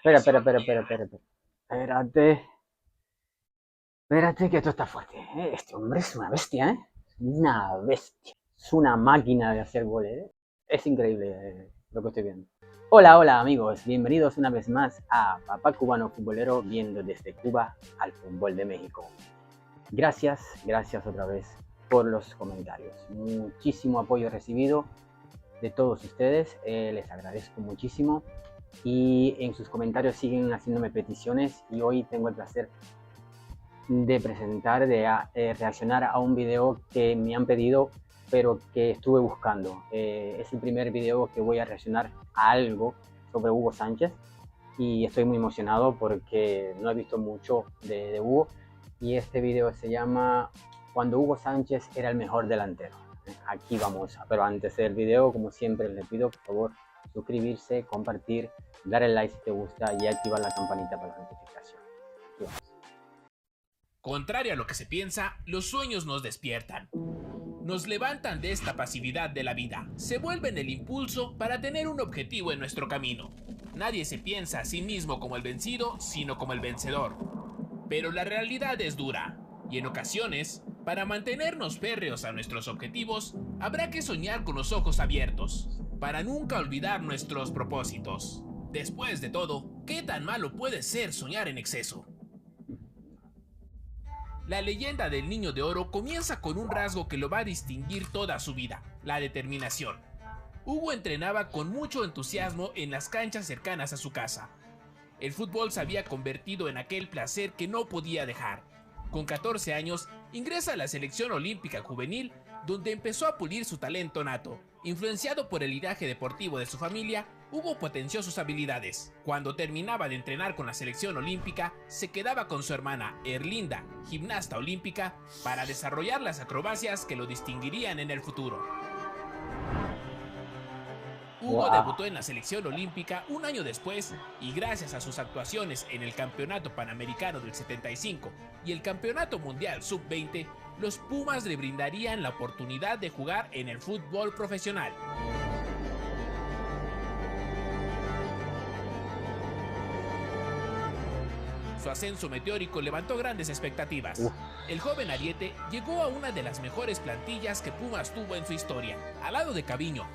Espérate. Espérate que esto está fuerte. Este hombre es una bestia, ¿eh? Una bestia. Es una máquina de hacer goles, ¿eh? Es increíble lo que estoy viendo. Hola amigos, bienvenidos una vez más a Papá Cubano Futbolero viendo desde Cuba al fútbol de México. Gracias otra vez por los comentarios. Muchísimo apoyo recibido de todos ustedes, les agradezco muchísimo y en sus comentarios siguen haciéndome peticiones y hoy tengo el placer de presentar, de reaccionar a un video que me han pedido pero que estuve buscando. Es el primer video que voy a reaccionar a algo sobre Hugo Sánchez y estoy muy emocionado porque no he visto mucho de Hugo y este video se llama Cuando Hugo Sánchez era el mejor delantero. Aquí vamos, pero antes del video, como siempre, les pido por favor suscribirse, compartir, dar el like si te gusta y activar la campanita para la notificación. Aquí vamos. Contrario a lo que se piensa, los sueños nos despiertan. Nos levantan de esta pasividad de la vida, se vuelven el impulso para tener un objetivo en nuestro camino. Nadie se piensa a sí mismo como el vencido, sino como el vencedor. Pero la realidad es dura, y en ocasiones, para mantenernos férreos a nuestros objetivos, habrá que soñar con los ojos abiertos, para nunca olvidar nuestros propósitos. Después de todo, ¿qué tan malo puede ser soñar en exceso? La leyenda del Niño de Oro comienza con un rasgo que lo va a distinguir toda su vida, la determinación. Hugo entrenaba con mucho entusiasmo en las canchas cercanas a su casa. El fútbol se había convertido en aquel placer que no podía dejar. Con 14 años, ingresa a la selección olímpica juvenil, donde empezó a pulir su talento nato. Influenciado por el linaje deportivo de su familia, Hugo potenció sus habilidades. Cuando terminaba de entrenar con la selección olímpica, se quedaba con su hermana Erlinda, gimnasta olímpica, para desarrollar las acrobacias que lo distinguirían en el futuro. Hugo debutó en la selección olímpica un año después y gracias a sus actuaciones en el Campeonato Panamericano del 75 y el Campeonato Mundial Sub-20, los Pumas le brindarían la oportunidad de jugar en el fútbol profesional. Su ascenso meteórico levantó grandes expectativas. El joven ariete llegó a una de las mejores plantillas que Pumas tuvo en su historia, al lado de Caviño.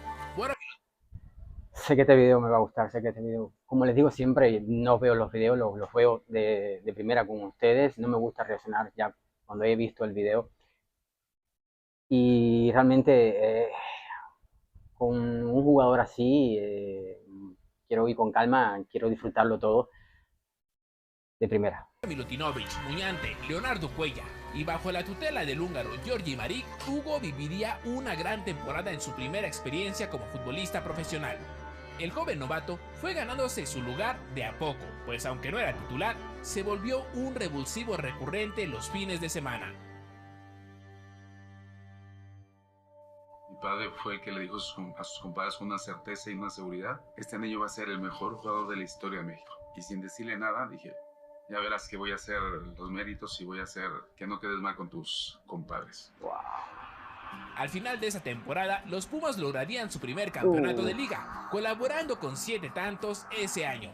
Sé que este video me va a gustar, sé que este video, como les digo siempre, no veo los videos, los veo de primera con ustedes, no me gusta reaccionar ya cuando he visto el video. Y realmente con un jugador así, quiero ir con calma, quiero disfrutarlo todo de primera. Milutinovic, Muñante, Leonardo Cuella y bajo la tutela del húngaro György Marik, Hugo viviría una gran temporada en su primera experiencia como futbolista profesional. El joven novato fue ganándose su lugar de a poco, pues aunque no era titular, se volvió un revulsivo recurrente los fines de semana. Mi padre fue el que le dijo a sus compadres con una certeza y una seguridad: este niño va a ser el mejor jugador de la historia de México. Y sin decirle nada, dije: ya verás que voy a hacer los méritos y voy a hacer que no quedes mal con tus compadres. Wow. Al final de esa temporada, los Pumas lograrían su primer campeonato de liga, colaborando con 7 tantos ese año.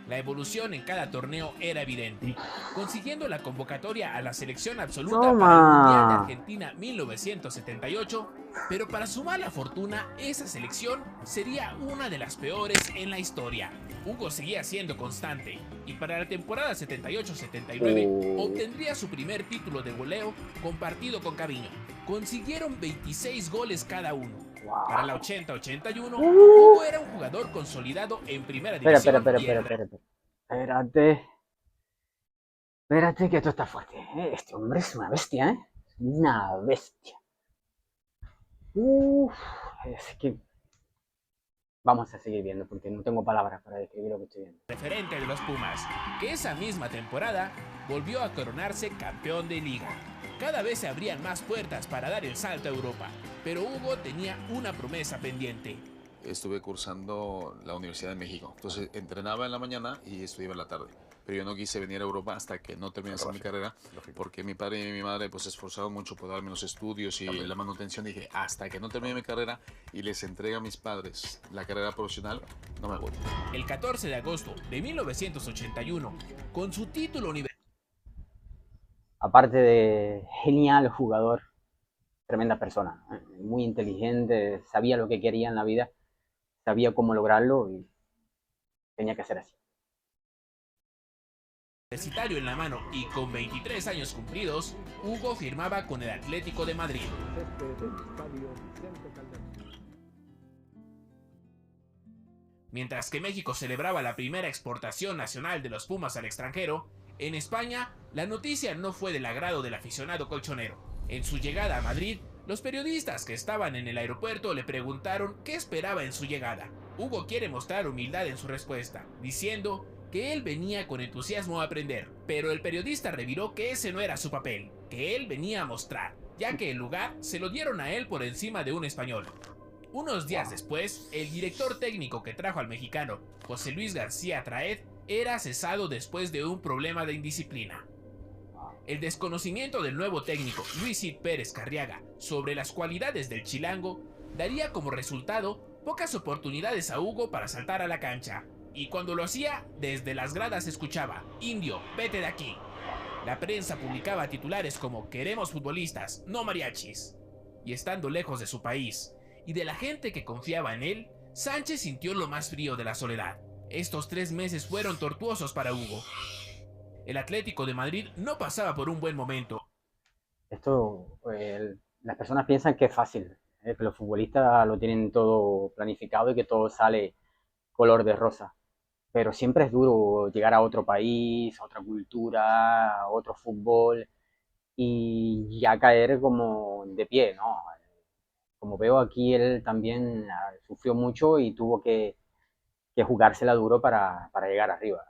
La evolución en cada torneo era evidente, consiguiendo la convocatoria a la selección absoluta para el Mundial de Argentina 1978, pero para su mala fortuna, esa selección sería una de las peores en la historia. Hugo seguía siendo constante, y para la temporada 78-79 obtendría su primer título de goleo compartido con Caviño. Consiguieron 26 goles cada uno. Para la 80-81, Hugo era un jugador consolidado en primera división. Espérate que esto está fuerte. Este hombre es una bestia, ¿eh? Una bestia. Es que vamos a seguir viendo porque no tengo palabras para describir lo que estoy viendo. Referente de los Pumas, que esa misma temporada volvió a coronarse campeón de liga. Cada vez se abrían más puertas para dar el salto a Europa, pero Hugo tenía una promesa pendiente: estuve cursando la Universidad de México. Entonces entrenaba en la mañana y estudiaba en la tarde. Pero yo no quise venir a Europa hasta que no terminase mi carrera, porque mi padre y mi madre pues se esforzaron mucho por darme los estudios y la manutención. Dije, hasta que no termine mi carrera y les entregue a mis padres la carrera profesional, no me voy. El 14 de agosto de 1981, con su título universitario. Aparte de genial jugador, tremenda persona, muy inteligente, sabía lo que quería en la vida, sabía cómo lograrlo y tenía que ser así. Universitario en la mano y con 23 años cumplidos, Hugo firmaba con el Atlético de Madrid. Mientras que México celebraba la primera exportación nacional de los Pumas al extranjero, en España la noticia no fue del agrado del aficionado colchonero. En su llegada a Madrid, los periodistas que estaban en el aeropuerto le preguntaron qué esperaba en su llegada. Hugo quiere mostrar humildad en su respuesta, diciendo que él venía con entusiasmo a aprender, pero el periodista reviró que ese no era su papel, que él venía a mostrar, ya que el lugar se lo dieron a él por encima de un español. Unos días después, el director técnico que trajo al mexicano, José Luis García Traed, era cesado después de un problema de indisciplina. El desconocimiento del nuevo técnico, Luis Cid Pérez Carriaga, sobre las cualidades del chilango, daría como resultado pocas oportunidades a Hugo para saltar a la cancha. Y cuando lo hacía, desde las gradas se escuchaba: "Indio, vete de aquí". La prensa publicaba titulares como "Queremos futbolistas, no mariachis". Y estando lejos de su país y de la gente que confiaba en él, Sánchez sintió lo más frío de la soledad. Estos 3 meses fueron tortuosos para Hugo. El Atlético de Madrid no pasaba por un buen momento. Esto, las personas piensan que es fácil, que los futbolistas lo tienen todo planificado y que todo sale color de rosa. Pero siempre es duro llegar a otro país, a otra cultura, a otro fútbol y ya caer como de pie, ¿no? Como veo aquí, él también sufrió mucho y tuvo que jugársela duro para llegar arriba.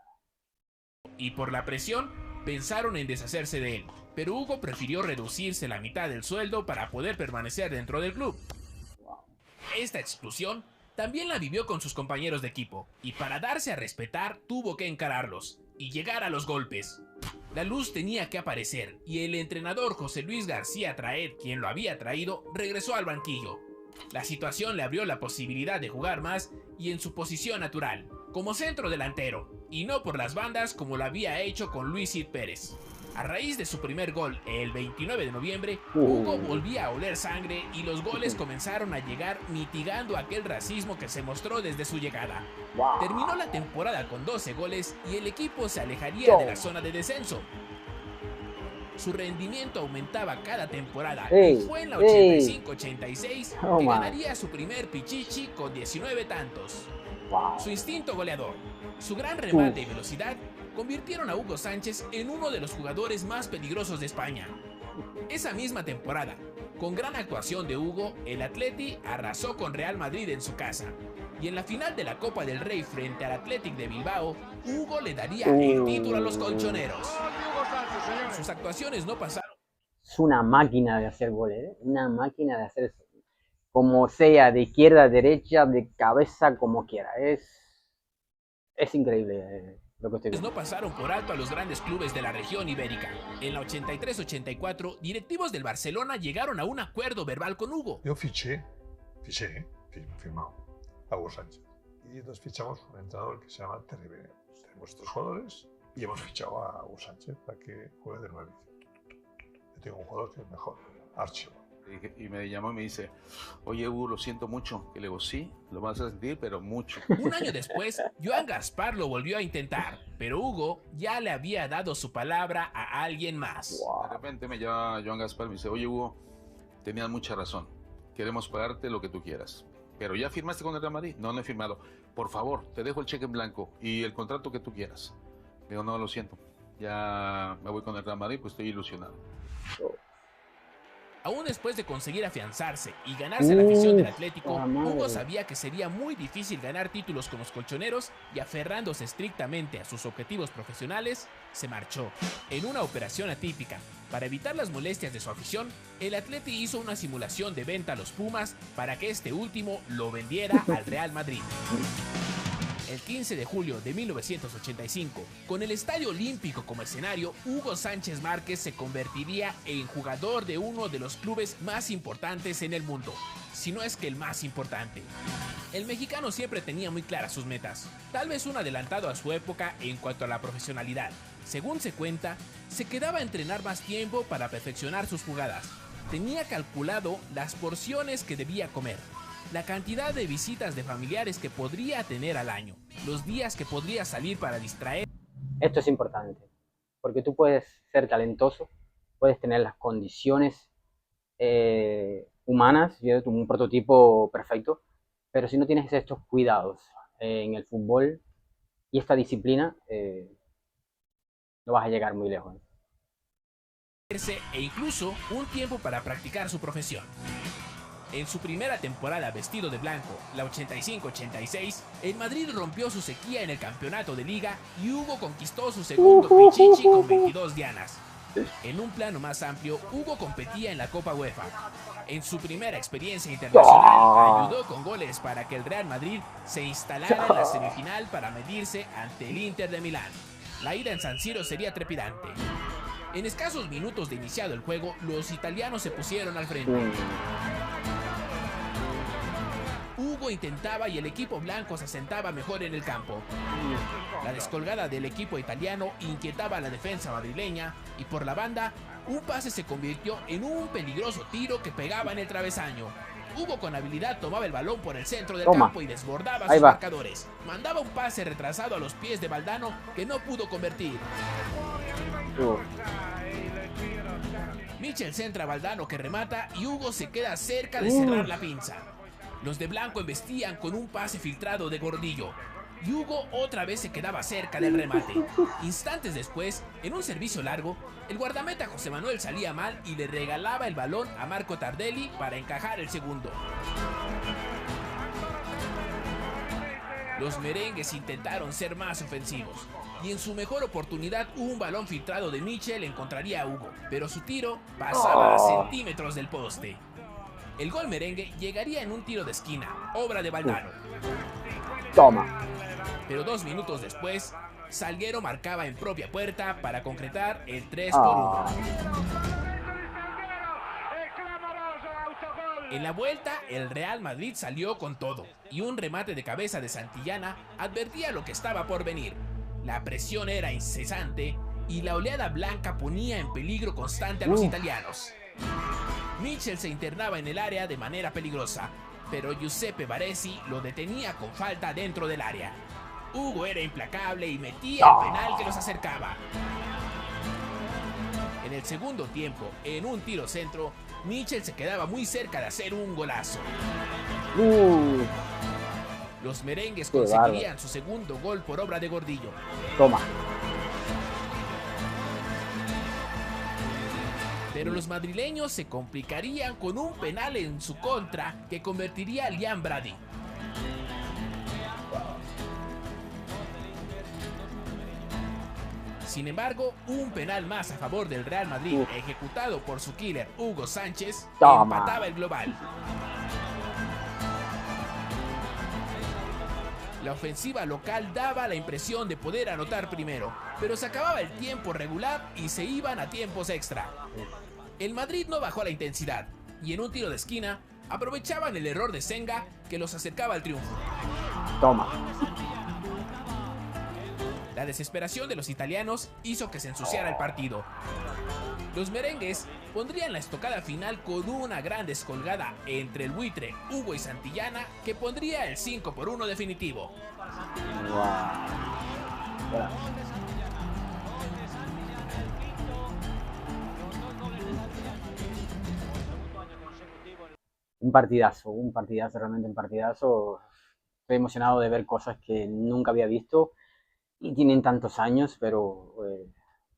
Y por la presión, pensaron en deshacerse de él, pero Hugo prefirió reducirse la mitad del sueldo para poder permanecer dentro del club. Esta exclusión también la vivió con sus compañeros de equipo, y para darse a respetar tuvo que encararlos y llegar a los golpes. La luz tenía que aparecer, y el entrenador José Luis García Traed, quien lo había traído, regresó al banquillo. La situación le abrió la posibilidad de jugar más y en su posición natural, como centro delantero, y no por las bandas como lo había hecho con Luis Cid Pérez. A raíz de su primer gol el 29 de noviembre, Hugo volvía a oler sangre y los goles comenzaron a llegar, mitigando aquel racismo que se mostró desde su llegada. Terminó la temporada con 12 goles y el equipo se alejaría de la zona de descenso. Su rendimiento aumentaba cada temporada y fue en la 85-86 que ganaría su primer Pichichi con 19 tantos. Su instinto goleador, su gran remate y velocidad convirtieron a Hugo Sánchez en uno de los jugadores más peligrosos de España. Esa misma temporada, con gran actuación de Hugo, el Atleti arrasó con Real Madrid en su casa. Y en la final de la Copa del Rey frente al Athletic de Bilbao, Hugo le daría el título a los colchoneros. Sus actuaciones no pasaron. Es una máquina de hacer goles, ¿eh? Una máquina de hacer como sea, de izquierda a derecha, de cabeza, como quiera. Es increíble lo que estoy viendo. No pasaron por alto a los grandes clubes de la región ibérica. En la 83-84, directivos del Barcelona llegaron a un acuerdo verbal con Hugo. Yo firmado a Hugo Sánchez. Y nos fichamos un entrenador que se llama Terry Bene. Tenemos estos jugadores y hemos fichado a Hugo Sánchez para que juegue de 9. Yo tengo un jugador que es mejor, Archie. Y me llamó y me dice: "Oye, Hugo, lo siento mucho". Y le digo: "Sí, lo vas a sentir, pero mucho". Un año después, Joan Gaspar lo volvió a intentar, pero Hugo ya le había dado su palabra a alguien más. De repente me llama Joan Gaspar y me dice: "Oye, Hugo, tenías mucha razón. Queremos pagarte lo que tú quieras. ¿Pero ya firmaste con el Real Madrid?". "No, no he firmado". "Por favor, te dejo el cheque en blanco y el contrato que tú quieras". Digo: "No, lo siento. Ya me voy con el Real Madrid, pues estoy ilusionado". Aún después de conseguir afianzarse y ganarse la afición del Atlético, la madre. Hugo sabía que sería muy difícil ganar títulos con los colchoneros y aferrándose estrictamente a sus objetivos profesionales, se marchó. En una operación atípica, para evitar las molestias de su afición, el Atleti hizo una simulación de venta a los Pumas para que este último lo vendiera al Real Madrid. El 15 de julio de 1985, con el Estadio Olímpico como escenario, Hugo Sánchez Márquez se convertiría en jugador de uno de los clubes más importantes en el mundo, si no es que el más importante. El mexicano siempre tenía muy claras sus metas, tal vez un adelantado a su época en cuanto a la profesionalidad. Según se cuenta, se quedaba a entrenar más tiempo para perfeccionar sus jugadas. Tenía calculado las porciones que debía comer, la cantidad de visitas de familiares que podría tener al año, los días que podría salir para distraer. Esto es importante, porque tú puedes ser talentoso, puedes tener las condiciones humanas, un prototipo perfecto, pero si no tienes estos cuidados en el fútbol y esta disciplina, no vas a llegar muy lejos. E incluso un tiempo para practicar su profesión. En su primera temporada vestido de blanco, la 85-86, el Madrid rompió su sequía en el campeonato de Liga y Hugo conquistó su segundo Pichichi con 22 dianas. En un plano más amplio, Hugo competía en la Copa UEFA. En su primera experiencia internacional, ayudó con goles para que el Real Madrid se instalara en la semifinal para medirse ante el Inter de Milán. La ida en San Siro sería trepidante. En escasos minutos de iniciado el juego, los italianos se pusieron al frente. Hugo intentaba y el equipo blanco se asentaba mejor en el campo. La descolgada del equipo italiano inquietaba a la defensa madrileña y por la banda, un pase se convirtió en un peligroso tiro que pegaba en el travesaño. Hugo con habilidad tomaba el balón por el centro del campo y desbordaba sus marcadores. Mandaba un pase retrasado a los pies de Valdano que no pudo convertir. Michel centra a Valdano que remata y Hugo se queda cerca de cerrar la pinza. Los de blanco embestían con un pase filtrado de Gordillo y Hugo otra vez se quedaba cerca del remate. Instantes después, en un servicio largo, el guardameta José Manuel salía mal y le regalaba el balón a Marco Tardelli para encajar el segundo. Los merengues intentaron ser más ofensivos y en su mejor oportunidad un balón filtrado de Michel encontraría a Hugo, pero su tiro pasaba a centímetros del poste. El gol merengue llegaría en un tiro de esquina, obra de Valdano. Pero 2 minutos después, Salguero marcaba en propia puerta para concretar el 3-1. En la vuelta, el Real Madrid salió con todo, y un remate de cabeza de Santillana advertía lo que estaba por venir. La presión era incesante, y la oleada blanca ponía en peligro constante a los italianos. Michel se internaba en el área de manera peligrosa, pero Giuseppe Baresi lo detenía con falta dentro del área. Hugo era implacable y metía el penal que los acercaba. En el segundo tiempo, en un tiro centro, Michel se quedaba muy cerca de hacer un golazo. Los merengues conseguirían su segundo gol por obra de Gordillo. Pero los madrileños se complicarían con un penal en su contra que convertiría a Liam Brady. Sin embargo, un penal más a favor del Real Madrid, ejecutado por su killer Hugo Sánchez, empataba el global. La ofensiva local daba la impresión de poder anotar primero, pero se acababa el tiempo regular y se iban a tiempos extra. El Madrid no bajó la intensidad y en un tiro de esquina aprovechaban el error de Senga que los acercaba al triunfo. La desesperación de los italianos hizo que se ensuciara el partido. Los merengues pondrían la estocada final con una gran descolgada entre el buitre Hugo y Santillana que pondría el 5-1 definitivo. Un partidazo, realmente un partidazo. Estoy emocionado de ver cosas que nunca había visto y tienen tantos años, pero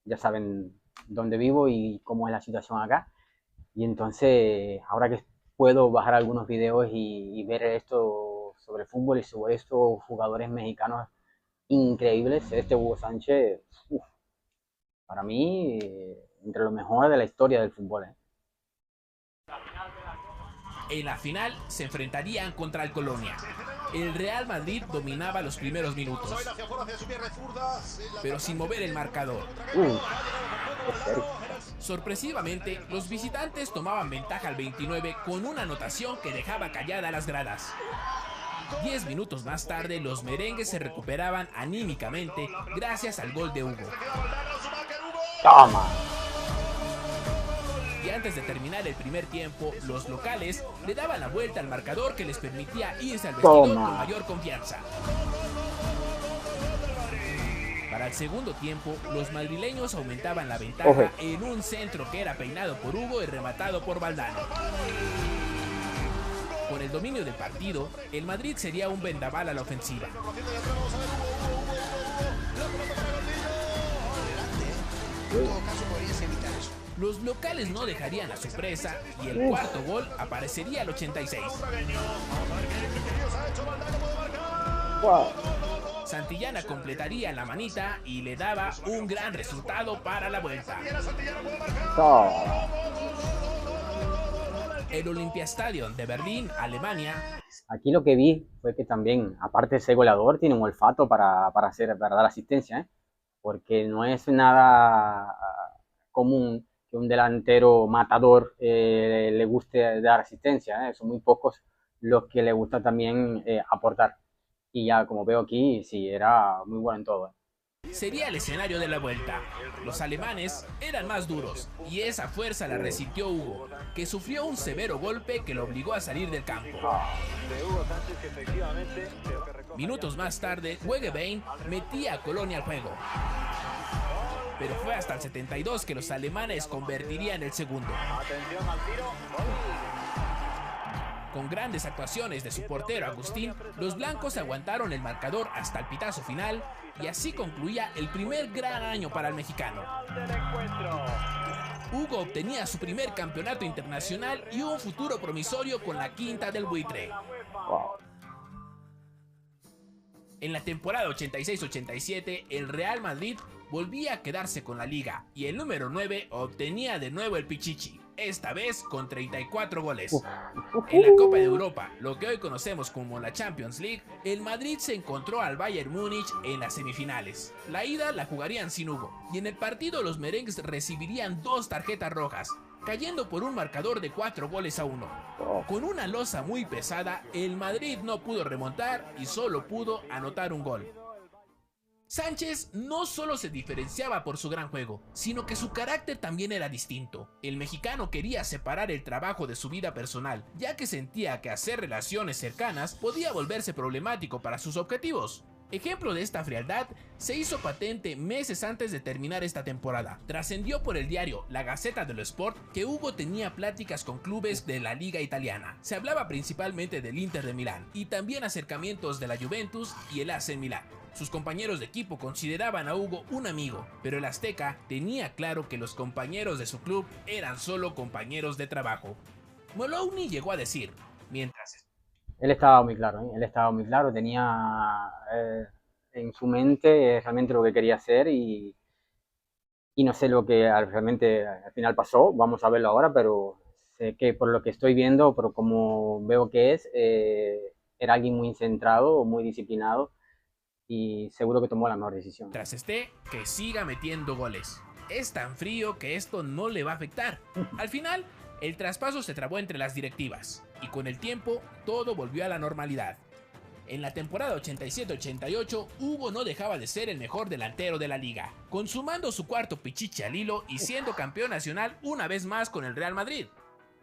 ya saben dónde vivo y cómo es la situación acá. Y entonces, ahora que puedo bajar algunos videos y ver esto sobre fútbol y sobre estos jugadores mexicanos increíbles, este Hugo Sánchez, uf, para mí, entre los mejores de la historia del fútbol. En la final se enfrentarían contra el Colonia. El Real Madrid dominaba los primeros minutos, pero sin mover el marcador. Sorpresivamente, los visitantes tomaban ventaja al 29 con una anotación que dejaba callada a las gradas. 10 minutos más tarde, los merengues se recuperaban anímicamente gracias al gol de Hugo. ¡Toma! Y antes de terminar el primer tiempo, los locales le daban la vuelta al marcador que les permitía irse al vestidor con mayor confianza. Para el segundo tiempo, los madrileños aumentaban la ventaja en un centro que era peinado por Hugo y rematado por Valdano. Con el dominio del partido, el Madrid sería un vendaval a la ofensiva. Los locales no dejarían la sorpresa y el cuarto gol aparecería al 86. Wow. Santillana completaría la manita y le daba un gran resultado para la vuelta. El Olympiastadion de Berlín, Alemania. Aquí lo que vi fue que también, aparte de ser goleador, tiene un olfato para dar asistencia, ¿eh? Porque no es nada común que un delantero matador le guste dar asistencia, ¿eh? Son muy pocos los que le gusta también aportar. Y ya, como veo aquí, sí, era muy bueno en todo. Sería el escenario de la vuelta. Los alemanes eran más duros y esa fuerza la resintió Hugo, que sufrió un severo golpe que lo obligó a salir del campo. Minutos más tarde, Wegebein metía a Colonia al juego. Pero fue hasta el 72 que los alemanes convertirían el segundo. Con grandes actuaciones de su portero Agustín, los blancos aguantaron el marcador hasta el pitazo final y así concluía el primer gran año para el mexicano. Hugo obtenía su primer campeonato internacional y un futuro promisorio con la quinta del buitre. En la temporada 86-87, el Real Madrid volvía a quedarse con la liga y el número 9 obtenía de nuevo el Pichichi, esta vez con 34 goles. En la Copa de Europa, lo que hoy conocemos como la Champions League, el Madrid se encontró al Bayern Múnich en las semifinales. La ida la jugarían sin Hugo, y en el partido los merengues recibirían 2 tarjetas rojas, cayendo por un marcador de 4-1. Con una losa muy pesada, el Madrid no pudo remontar y solo pudo anotar un gol. Sánchez no solo se diferenciaba por su gran juego, sino que su carácter también era distinto. El mexicano quería separar el trabajo de su vida personal, ya que sentía que hacer relaciones cercanas podía volverse problemático para sus objetivos. Ejemplo de esta frialdad se hizo patente meses antes de terminar esta temporada. Trascendió por el diario La Gazzetta dello Sport que Hugo tenía pláticas con clubes de la liga italiana. Se hablaba principalmente del Inter de Milán y también acercamientos de la Juventus y el AC Milán. Sus compañeros de equipo consideraban a Hugo un amigo, pero el azteca tenía claro que los compañeros de su club eran solo compañeros de trabajo. Moloney llegó a decir, mientras... Él estaba muy claro, ¿eh? Él estaba muy claro, tenía en su mente realmente lo que quería hacer y no sé lo que realmente al final pasó, vamos a verlo ahora, pero sé que por lo que estoy viendo, por como veo que es, era alguien muy centrado, muy disciplinado y seguro que tomó la mejor decisión. Tras que siga metiendo goles. Es tan frío que esto no le va a afectar. Al final, el traspaso se trabó entre las directivas y con el tiempo todo volvió a la normalidad. En la temporada 87-88, Hugo no dejaba de ser el mejor delantero de la liga, consumando su cuarto pichichi al hilo y siendo campeón nacional una vez más con el Real Madrid.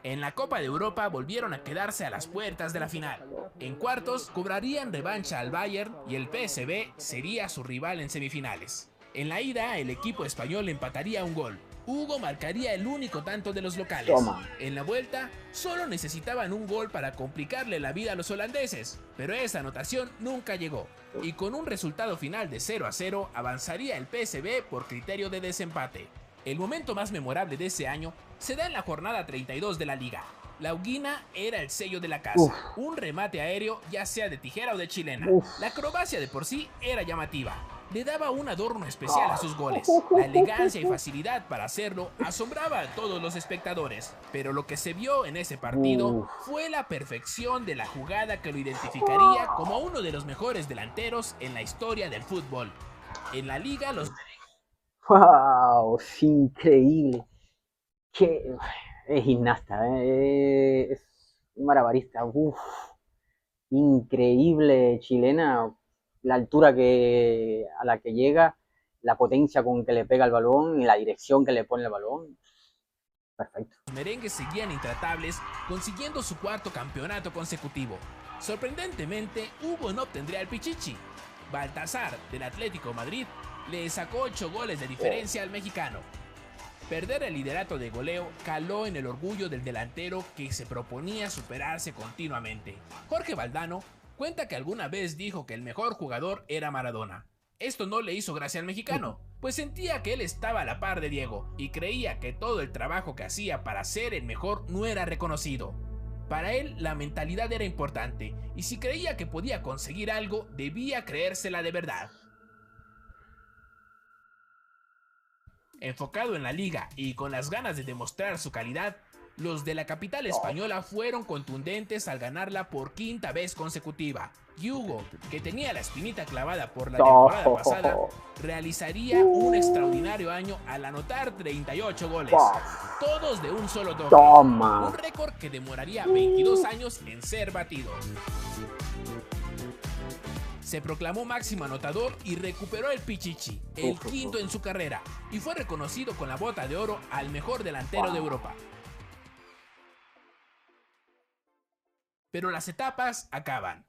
En la Copa de Europa volvieron a quedarse a las puertas de la final. En cuartos cobrarían revancha al Bayern y el PSV sería su rival en semifinales. En la ida el equipo español empataría un gol. Hugo marcaría el único tanto de los locales. En la vuelta solo necesitaban un gol para complicarle la vida a los holandeses, pero esa anotación nunca llegó. Y con un resultado final de 0-0 avanzaría el PSV por criterio de desempate. El momento más memorable de ese año se da en la jornada 32 de la liga. La Huguina era el sello de la casa. Uf. Un remate aéreo, ya sea de tijera o de chilena. Uf. La acrobacia de por sí era llamativa. Le daba un adorno especial a sus goles. La elegancia y facilidad para hacerlo asombraba a todos los espectadores. Pero lo que se vio en ese partido fue la perfección de la jugada que lo identificaría como uno de los mejores delanteros en la historia del fútbol. En la liga, los ¡Wow! Es increíble. Es gimnasta, es un malabarista. Uf, increíble chilena. La altura a la que llega, la potencia con que le pega el balón y la dirección que le pone el balón. Perfecto. merengues seguían intratables, consiguiendo su cuarto campeonato consecutivo. Sorprendentemente, Hugo no obtendría el Pichichi. Baltasar, del Atlético de Madrid, le sacó 8 goles de diferencia al mexicano. Perder el liderato de goleo caló en el orgullo del delantero que se proponía superarse continuamente. Jorge Valdano cuenta que alguna vez dijo que el mejor jugador era Maradona. Esto no le hizo gracia al mexicano, pues sentía que él estaba a la par de Diego y creía que todo el trabajo que hacía para ser el mejor no era reconocido. Para él, la mentalidad era importante, y si creía que podía conseguir algo, debía creérsela de verdad. Enfocado en la liga y con las ganas de demostrar su calidad, los de la capital española fueron contundentes al ganarla por 5ª vez consecutiva. Y Hugo, que tenía la espinita clavada por la temporada pasada, realizaría un extraordinario año al anotar 38 goles, todos de un solo toque. Toma. Un récord que demoraría 22 años en ser batido. Se proclamó máximo anotador y recuperó el Pichichi, el 5º en su carrera, y fue reconocido con la bota de oro al mejor delantero de Europa. Pero las etapas acaban.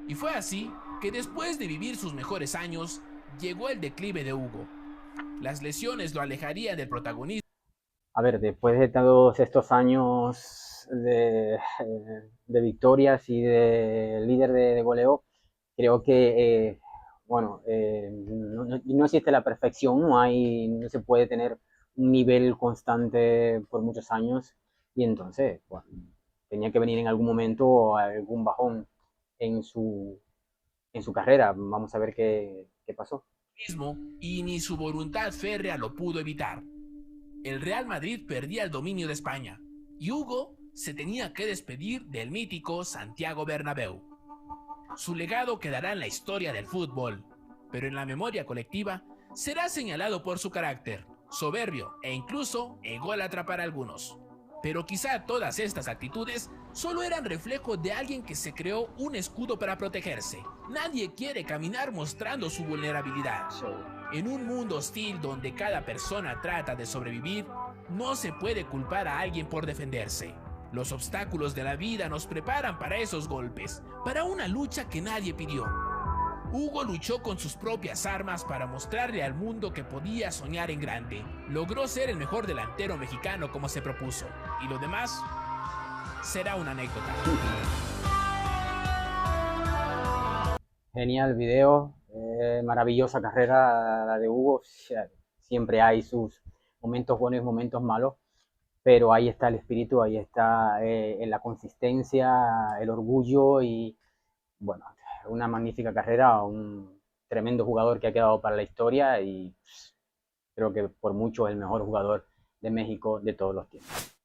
Y fue así que después de vivir sus mejores años, llegó el declive de Hugo. Las lesiones lo alejarían del protagonismo. A ver, después de todos estos años de victorias y de líder de goleo, creo que, no existe la perfección, no se puede tener un nivel constante por muchos años, y entonces, bueno, tenía que venir en algún momento algún bajón en su carrera. Vamos a ver qué pasó. Y ni su voluntad férrea lo pudo evitar. El Real Madrid perdía el dominio de España y Hugo se tenía que despedir del mítico Santiago Bernabéu. Su legado quedará en la historia del fútbol, pero en la memoria colectiva será señalado por su carácter, soberbio e incluso ególatra para algunos. Pero quizá todas estas actitudes solo eran reflejo de alguien que se creó un escudo para protegerse. Nadie quiere caminar mostrando su vulnerabilidad. En un mundo hostil donde cada persona trata de sobrevivir, no se puede culpar a alguien por defenderse. Los obstáculos de la vida nos preparan para esos golpes, para una lucha que nadie pidió. Hugo luchó con sus propias armas para mostrarle al mundo que podía soñar en grande. Logró ser el mejor delantero mexicano como se propuso, y lo demás será una anécdota. Genial video, maravillosa carrera la de Hugo. Siempre hay sus momentos buenos y momentos malos, pero ahí está el espíritu, ahí está la consistencia, el orgullo y, bueno, una magnífica carrera, un tremendo jugador que ha quedado para la historia y creo que por mucho el mejor jugador de México de todos los tiempos.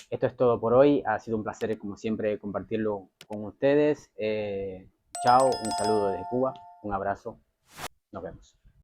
Esto es todo por hoy, ha sido un placer como siempre compartirlo con ustedes. Chao, un saludo desde Cuba, un abrazo, nos vemos.